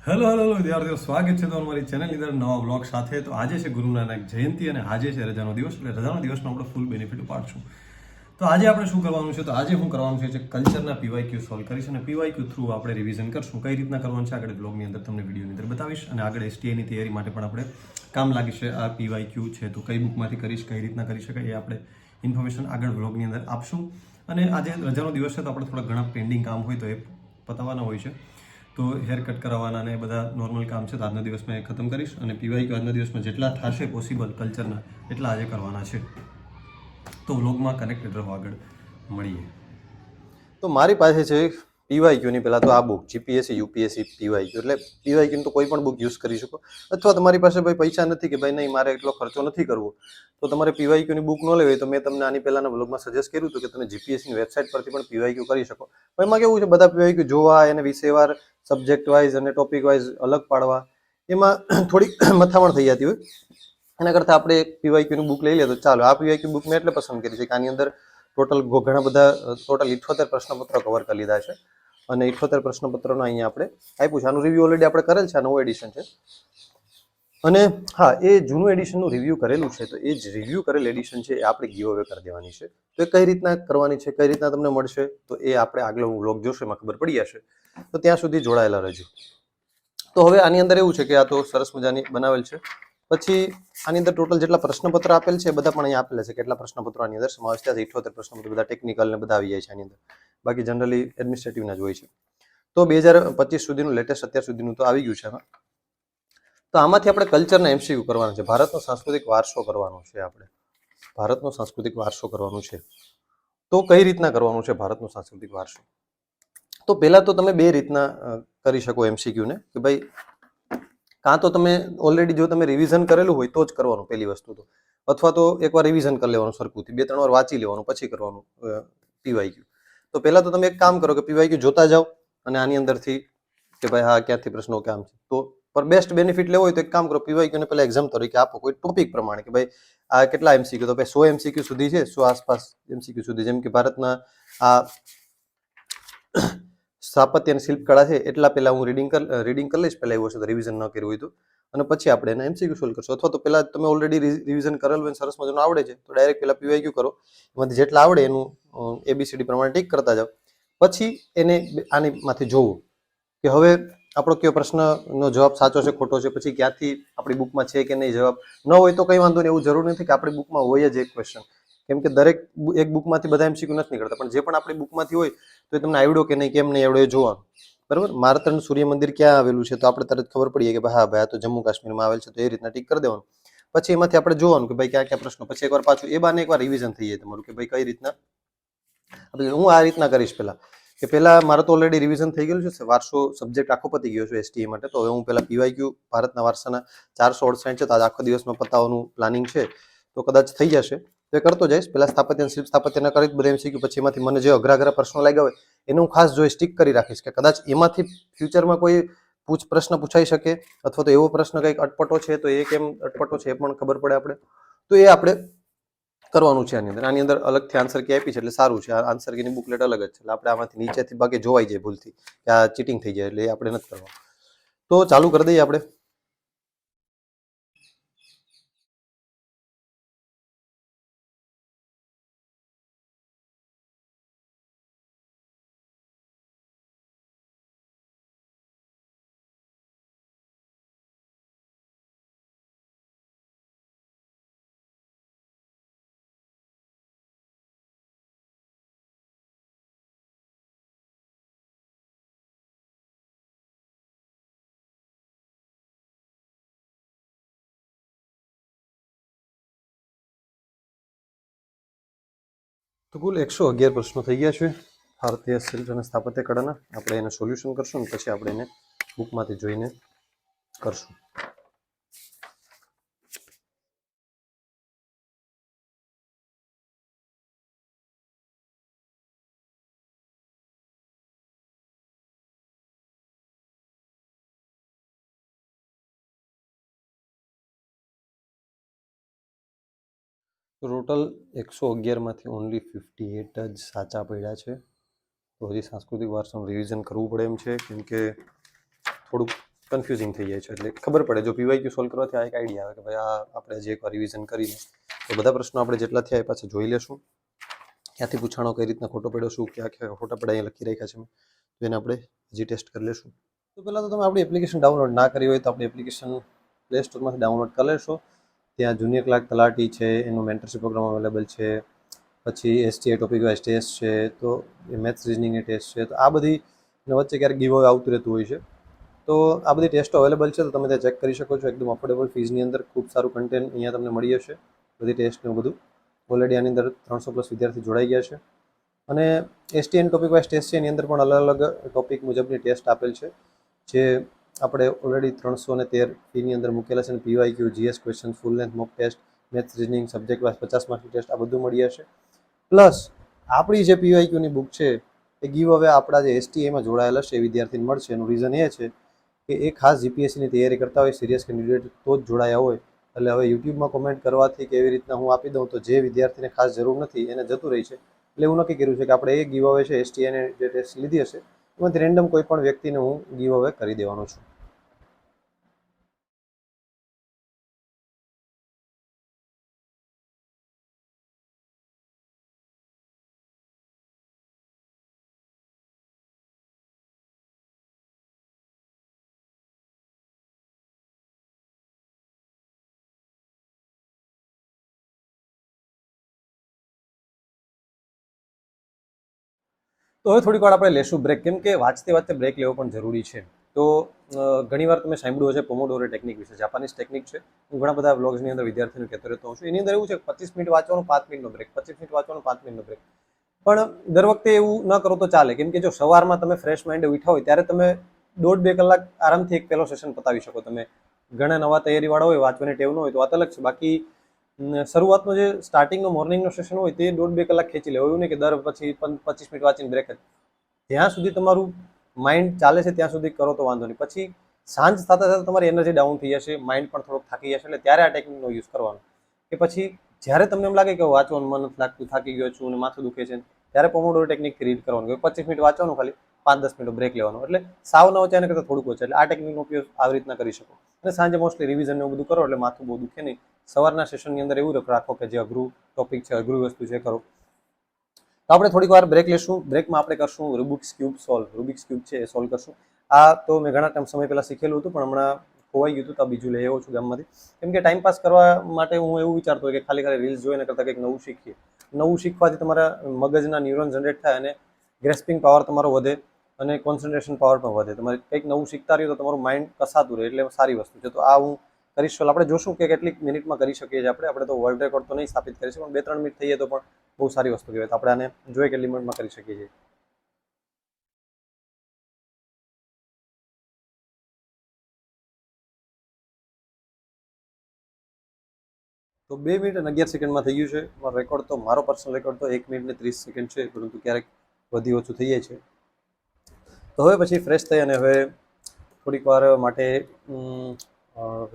Hello hello hello વિદ્યાર્થીઓ, સ્વાગત છે તમારી ચેનલની અંદર નવા બ્લોગ સાથે. તો આજે છે ગુરુ નાનક જયંતિ અને આજે છે રજાનો દિવસ, એટલે રજાના દિવસનો આપણે ફૂલ બેનિફિટ ઉપાડશું. તો આજે આપણે શું કરવાનું છે? તો આજે હું કરવાનું છે કલ્ચરના પીવાયક્યુ સોલ્વ કરીશ અને પીવાયક્યુ થ્રુ આપણે રિવિઝન કરશું. કઈ રીતના કરવાનું છે આગળ બ્લોગની અંદર તમને વિડીયોની અંદર બતાવીશ, અને આગળ એસટીઆઈની તૈયારી માટે પણ આપણે કામ લાગીશે. આ પીવાયક્યુ છે તો કઈ બુકમાંથી કરીશ, કઈ રીતના કરી શકાય, એ આપણે ઇન્ફોર્મેશન આગળ બ્લોગની અંદર આપશું. અને આજે રજાનો દિવસ છે તો આપણે થોડા ઘણા પેન્ડિંગ કામ હોય તો એ પતાવવાના હોય છે. તો હેર કટ કરાવવાના ને બધા નોર્મલ કામ છે, તો આજના દિવસમાં એ ખતમ કરીશ. અને પીવાયક્યુ આજના દિવસમાં જેટલા થશે પોસિબલ કલ્ચરના, એટલા આજે કરવાના છે. તો વ્લોગમાં કનેક્ટેડ રહો, આગળ મળીએ. તો મારી પાસે છે પીવાયક્યુની પહેલાં તો આ બુક જીપીએસસી યુપીએસસી પીવાયક્યુ, એટલે પીવાયક્યુની તો કોઈ પણ બુક યુઝ કરી શકો. અથવા તમારી પાસે ભાઈ પૈસા નથી કે ભાઈ નહીં મારે એટલો ખર્ચો નથી કરવો, તો તમારે પીવાયક્યુની બુક ન લેવી. તો મેં તમને આની પહેલાંના બ્લોગમાં સજેસ્ટ કર્યું હતું કે તમે જીપીએસસીની વેબસાઇટ પરથી પણ પીવાયક્યુ કરી શકો. પણ એમાં કેવું છે, બધા પીવાયક્યુ જોવા, એને વિષયવાર સબ્જેક્ટ વાઇઝ અને ટોપિક વાઇઝ અલગ પાડવા, એમાં થોડીક મથામણ થઈ જતી હોય. એના કરતાં આપણે પીવાયક્યુની બુક લઈ લઈએ તો ચાલો. આ પીવાયક્યુ બુક મેં એટલે પસંદ કરી છે કે આની અંદર ટોટલ ઘણા બધા ટોટલ 78 પ્રશ્નપત્ર કવર કરી લીધા છે. અને 78 પ્રશ્નપત્રનો અહીંયા આપણે આપ્યું છે. આનું રિવ્યુ ઓલરેડી આપણે કરેલ છે, આ નવું એડિશન છે. અને હા, એ જૂનું એડિશનનું રિવ્યુ કરેલું છે, તો એ જ રિવ્યુ કરેલ એડિશન છે એ આપણે ગીવ અવે કરી દેવાની છે. તો એ કઈ રીતના કરવાની છે, કઈ રીતના તમને મળશે, તો એ આપણે આગળ વ્લોગ જોશું એમાં ખબર પડી જશે. તો ત્યાં સુધી જોડાયેલા રહેજો. તો હવે આની અંદર એવું છે કે આ તો સરસ મજાની બનાવેલ છે. પછી આની અંદર ટોટલ જેટલા પ્રશ્નપત્ર આપેલ છે એ બધા પણ અહીંયા આપેલા છે. કેટલા પ્રશ્નપત્રો આની અંદર સમાવેશ થયા છે? 78 પ્રશ્નપત્રો, બધા ટેકનિકલ ને બધા આવી જાય છે આની અંદર. બાકી જનરલી એડમિનિસ્ટ્રેટિવના જ હોય છે. તો 2025 સુધીનું લેટેસ્ટ અત્યાર સુધીનું તો આવી ગયું છે આમાં. તો આમાંથી આપણે કલ્ચરના એમસીક્યુ કરવાના છે. ભારતનો સાંસ્કૃતિક વારસો કરવાનો છે આપણે. ભારતનો સાંસ્કૃતિક વારસો કરવાનું છે. તો કઈ રીતના કરવાનું છે ભારતનો સાંસ્કૃતિક વારસો? તો પહેલા તો તમે બે રીતના કરી શકો એમસીક્યુને, કે ભાઈ કાં તો તમે ઓલરેડી જો તમે રિવિઝન કરેલું હોય તો જ કરવાનું પહેલી વસ્તુ તો, અથવા તો એકવાર રિવિઝન કરી લેવાનું સરખુંથી, 2-3 વાર વાંચી લેવાનું પછી કરવાનું પીવાયક્યુ. તો પહેલા તો તમે એક કામ કરો કે પીવાયક્યુ જોતા જાઓ અને આની અંદરથી કે ભાઈ હા ક્યાંથી પ્રશ્નો કેમ છે. તો પર બેસ્ટ બેનિફિટ લેવો હોય તો એક કામ કરો, પીવાયક્યુને પહેલા એક્ઝામ તરીકે આપો કોઈ ટોપિક પ્રમાણે, કે ભાઈ આ કેટલા એમસીક્યુ, તો ભાઈ 100 એમસીક્યુ સુધી છે, 100 આસપાસ એમસીક્યુ સુધી. જેમ કે ભારતના આ સ્થાપત્ય અને શિલ્પકળા છે એટલા પહેલા હું રીડિંગ કરી લઈશ પહેલા, એવું હશે તો રિવિઝન ન કર્યું હોય તો. અને પછી આપણે એને એમસીક્યુ સોલ્વ કરશું. અથવા તો પહેલા તમે ઓલરેડી રિવિઝન કરેલું હોય, સરસ મજાનું આવડે છે, તો ડાયરેક્ટ પહેલા પીવાયક્યુ કરો. એમાંથી જેટલા આવડે એનું એબીસીડી પ્રમાણે ટીક કરતા જાઓ. પછી એને આનીમાંથી જોવું કે હવે આપણો કયો પ્રશ્નનો જવાબ સાચો છે ખોટો છે, પછી ક્યાંથી આપણી બુકમાં છે કે નહીં. જવાબ ન હોય તો કંઈ વાંધો નહીં, એવું જરૂર નથી કે આપણી બુકમાં હોય જ એક ક્વેશ્ચન. કેમ કે દરેક એક બુકમાંથી બધા એમસીક્યુ નથી નીકળતા, પણ જે પણ આપણી બુકમાંથી હોય તો એ તમને આવડ્યો કે નહીં, કેમ નહીં આવડ્યો એ જોવાનું. બરાબર. મારતણ સૂર્ય મંદિર ક્યાં આવેલું છે, તો આપણે તરત ખબર પડીએ કે ભાઈ હા ભાઈ આ તો જમ્મુ કાશ્મીરમાં આવેલ છે, તો એ રીતના ટીક કરી દેવાનું. પછી એમાંથી આપણે જોવાનું કે ભાઈ ક્યાં ક્યાં પ્રશ્નો, પછી એકવાર પાછું એ બાને એકવાર રિવિઝન થઈ જાય તમારું કે ભાઈ કઈ રીતના. હું આ રીતના કરીશ પહેલા, કે પહેલા મારે તો ઓલરેડી રિવિઝન થઈ ગયેલું છે, વારસો સબ્જેક્ટ આખો પતી ગયો છે એસટીએ માટે. તો હવે હું પહેલા પીવાયક્યુ ભારતના વારસાના 468 છે, તો આજે આખો દિવસમાં પતાવવાનું પ્લાનિંગ છે, તો કદાચ થઈ જશે. તો એ કરતો જઈશ. પહેલા સ્થાપત્ય અને શિલ્પ સ્થાપત્યના કરી બધા એમસીક્યુ, પછી એમાંથી મને જે અઘરા અઘરા પ્રશ્નો લાગ્યા હોય એને હું ખાસ જોઈ સ્ટીક કરી રાખીશ, કે કદાચ એમાંથી ફ્યુચરમાં કોઈ પ્રશ્ન પૂછાઈ શકે, અથવા તો એવો પ્રશ્ન કંઈક અટપટો છે તો એ કેમ અટપટો છે એ પણ ખબર પડે આપણે. તો એ આપણે કરવાનું છે આની અંદર અલગથી આન્સર કી આપી છે એટલે સારું છે. આ આન્સર કીની બુકલેટ અલગ જ છે, એટલે આપણે આમાંથી નીચેથી ભાગે જોવાઈ જાય ભૂલથી કે આ ચીટિંગ થઈ જાય, એટલે એ આપણે નથી કરવાનું. તો ચાલુ કરી દઈએ આપણે. તો કુલ 111 પ્રશ્નો થઈ ગયા છે ભારતીય શિલ્પ અને સ્થાપત્ય કળાના. આપણે એને સોલ્યુશન કરશું ને પછી આપણે એને બુકમાંથી જોઈને કરશું. ટોટલ 111માંથી ઓનલી 58 જ સાચા પડ્યા છે. તો હજી સાંસ્કૃતિક વારસાનું રિવિઝન કરવું પડે એમ છે, કેમ કે થોડુંક કન્ફ્યુઝિંગ થઈ જાય છે. એટલે ખબર પડે, જો પીવાયક્યુ સોલ્વ કરવાથી આ એક આઈડિયા આવે કે ભાઈ આ આપણે જે એકવાર રિવિઝન કરીને તો બધા પ્રશ્નો આપણે જેટલા થયા એ પાછા જોઈ લેશું, ક્યાંથી પૂછાણો, કઈ રીતના ખોટો પડ્યો, શું ક્યાં ક્યાં ખોટા પડ્યા અહીંયા લખી રાખ્યા છે મેં, તો એને આપણે હજી ટેસ્ટ કરી લેશું. તો પહેલાં તો તમે આપણી એપ્લિકેશન ડાઉનલોડ ના કરી હોય તો આપણી એપ્લિકેશન પ્લે સ્ટોરમાંથી ડાઉનલોડ કરી લેશો. ત્યાં જુનિયર ક્લાર્ક તલાટી છે, એનો મેન્ટરશીપ પ્રોગ્રામ અવેલેબલ છે, પછી STI ટોપિક વાઇઝ ટેસ્ટ છે, તો એ મેથ્સ રિઝનિંગની ટેસ્ટ છે. તો આ બધી વચ્ચે ક્યારેક ગીવ અવે આવતું રહેતું હોય છે. તો આ બધી ટેસ્ટો અવેલેબલ છે, તો તમે ત્યાં ચેક કરી શકો છો. એકદમ અફોર્ડેબલ ફીઝની અંદર ખૂબ સારું કન્ટેન્ટ અહીંયા તમને મળી જશે. બધી ટેસ્ટનું બધું ઓલરેડી આની અંદર 300+ વિદ્યાર્થી જોડાઈ ગયા છે. અને STI ટોપિક વાઇઝ ટેસ્ટ છે, એની અંદર પણ અલગ અલગ ટોપિક મુજબની ટેસ્ટ આપેલ છે, જે આપણે ઓલરેડી 313 ફીની અંદર મૂકેલા છે. અને PYQ, GS question, full length mock test, maths reasoning, subject wise 50 માર્ક્સની ટેસ્ટ, આ બધું મળી જશે. પ્લસ આપણી જે PYQની બુક છે એ ગીવ હવે આપણા જે STIમાં જોડાયેલા છે એ વિદ્યાર્થીને મળશે. એનું રીઝન એ છે કે એ ખાસ GPSCની તૈયારી કરતા હોય, સિરિયસ કેન્ડિડેટ તો જ જોડાયા હોય. એટલે હવે યુટ્યુબમાં કોમેન્ટ કરવાથી કે એવી રીતના હું આપી દઉં તો જે વિદ્યાર્થીને ખાસ જરૂર નથી એને જતું રહી છે. એટલે એવું નક્કી કર્યું છે કે આપણે એ ગીવ અવે છે STIને જે ટેસ્ટ લીધી હશે એમાંથી રેન્ડમ કોઈ પણ વ્યક્તિને હું ગીવ અવે કરી દેવાનો છું. તો હવે થોડીક વાર આપણે લેશું બ્રેક, કેમ કે વાંચતે વાંચતે બ્રેક લેવો પણ જરૂરી છે. તો ઘણીવાર તમે સાંભળ્યું હશે પોમોડોરો ટેકનિક વિશે, જાપાનીઝ ટેકનિક છે. હું ઘણા બધા વ્લોગ્સની અંદર વિદ્યાર્થીઓને કહેતો રહેતો હોઉં છું. એની અંદર એવું છે 25 મિનિટ વાંચવાનું, 5 મિનિટનો બ્રેક, 25 મિનિટ વાંચવાનું, 5 મિનિટનો બ્રેક. પણ દર વખતે એવું ન કરો તો ચાલે, કેમ કે જો સવારમાં તમે ફ્રેશ માઇન્ડે ઉઠ્યા હોય ત્યારે તમે 1.5-2 કલાક આરામથી એક પહેલો સેશન પતાવી શકો. તમે ઘણા નવા તૈયારીવાળા હોય, વાંચવાની ટેવ ન હોય તો વાત અલગ છે. બાકી શરૂઆતનો જે સ્ટાર્ટિંગનો મોર્નિંગનો સેશન હોય તે 1.5-2 કલાક ખેંચી લેવો. એવું નહીં કે દર પછી 25 મિનિટ વાંચીને બ્રેક જ. જ્યાં સુધી તમારું માઇન્ડ ચાલે છે ત્યાં સુધી કરો તો વાંધો નહીં. પછી સાંજ સાથે સાથે તમારી એનર્જી ડાઉન થઈ જશે, માઇન્ડ પણ થોડોક થાકી જશે. એટલે ત્યારે આ ટેકનિકનો યુઝ કરવાનો. કે પછી જ્યારે તમને એમ લાગે કે વાંચવાનું મન નથી લાગતું, થાકી ગયો છું અને માથું દુખે છે, ત્યારે પોમોડોરો ટેકનિકથી રીડ કરવાનું. 25 મિનિટ વાંચવાનું, ખાલી 5-10 મિનિટ બ્રેક લેવાનો. એટલે સાવ ન વચ્ચે કરતાં થોડુંક વચ્ચે. એટલે આ ટેકનિકનો ઉપયોગ આવી રીતના કરી શકો. અને સાંજે મોસ્ટલી રિવિઝન એવું બધું કરો એટલે માથું બહુ દુખે નહીં. સવારના સેશનની અંદર એવું રાખો કે જે અઘરું ટોપિક છે, અઘરું વસ્તુ છે કરો. તો આપણે થોડીક વાર બ્રેક લેશું. બ્રેકમાં આપણે કરશું Rubik's cube solve. Rubik's cube છે એ સોલ્વ કરશું. આ તો મેં ઘણા સમય પહેલાં શીખેલું હતું, પણ હમણાં ખોવાઈ ગયું હતું, તો બીજું લઈ આવ્યો છું ગામમાંથી. કેમ કે ટાઈમપાસ કરવા માટે હું એવું વિચારતો હોય કે ખાલી રીલ્સ જોઈને કરતાં કંઈક નવું શીખીએ. નવું શીખવાથી તમારા મગજના ન્યુરોન જનરેટ થાય અને ગ્રેસ્પિંગ પાવર તમારો વધે અને કોન્સન્ટ્રેશન પાવર પણ વધે. તમારે કંઈક નવું શીખતા રહ્યો તો તમારું માઇન્ડ કસાતું રહે, એટલે સારી વસ્તુ છે. તો આ હું કરીશ. આપણે જોશું કે કેટલીક મિનિટમાં કરી શકીએ છીએ. આપણે તો વર્લ્ડ રેકોર્ડ તો નહીં સ્થાપિત કરીશું, પણ 2-3 મિનિટ થઈએ તો પણ બહુ સારી વસ્તુ કહેવાય. તો આપણે આને જોઈએ કેટલી મિનિટમાં કરી શકીએ છીએ. તો 2 મિનિટ અને 11 સેકન્ડમાં થઈ ગયું છે. મારો રેકોર્ડ તો, મારો પર્સનલ રેકોર્ડ તો 1 મિનિટ ને 30 સેકન્ડ છે, પરંતુ ક્યારેક વધી ઓછું થઈ જાય છે. તો હવે પછી ફ્રેશ થઈ અને હવે થોડીક વાર માટે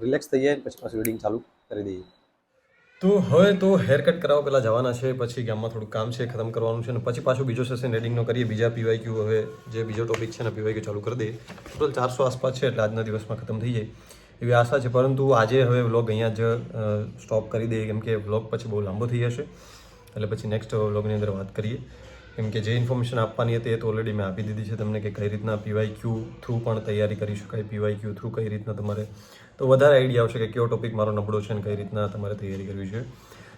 રિલેક્સ થઈ જાય, પછી પાછું રીડિંગ ચાલુ કરી દઈએ. તો હવે તો હેર કટ કરાવવા પહેલાં જવાના છે, પછી ગામમાં થોડું કામ છે ખતમ કરવાનું છે, અને પછી પાછું બીજો સેશન રીડિંગનો કરીએ. બીજા PYQ હવે જે બીજો ટોપિક છે ને PYQ ચાલુ કરી દઈએ. ટોટલ 400 આસપાસ છે, એટલે આજના દિવસમાં ખતમ થઈ જાય એવી આશા છે. પરંતુ આજે હવે વ્લોગ અહીંયા જ સ્ટોપ કરી દઈએ, કેમ કે વ્લોગ પછી બહુ લાંબો થઈ જશે. એટલે પછી નેક્સ્ટ વ્લોગની અંદર વાત કરીએ, કેમ કે જે ઇન્ફોર્મેશન આપવાની હતી એ તો ઓલરેડી મેં આપી દીધી છે તમને, કે કઈ રીતના PYQ થ્રુ પણ તૈયારી કરી શકાય, PYQ થ્રુ કઈ રીતના તમારે, તો વધારે આઈડિયા આવશે કે કયો ટોપિક મારો નબળો છે અને કઈ રીતના તમારે તૈયારી કરવી છે.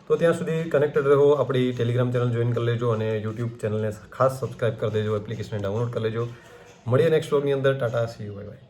તો ત્યાં સુધી કનેક્ટેડ રહો. આપણી ટેલિગ્રામ ચેનલ જોઈન કરી લેજો અને યુટ્યુબ ચેનલને ખાસ સબસ્ક્રાઈબ કરી દેજો, એપ્લિકેશનને ડાઉનલોડ કરી લેજો. મળીએ નેક્સ્ટ વ્લોગની અંદર. Tata, C you, bye bye.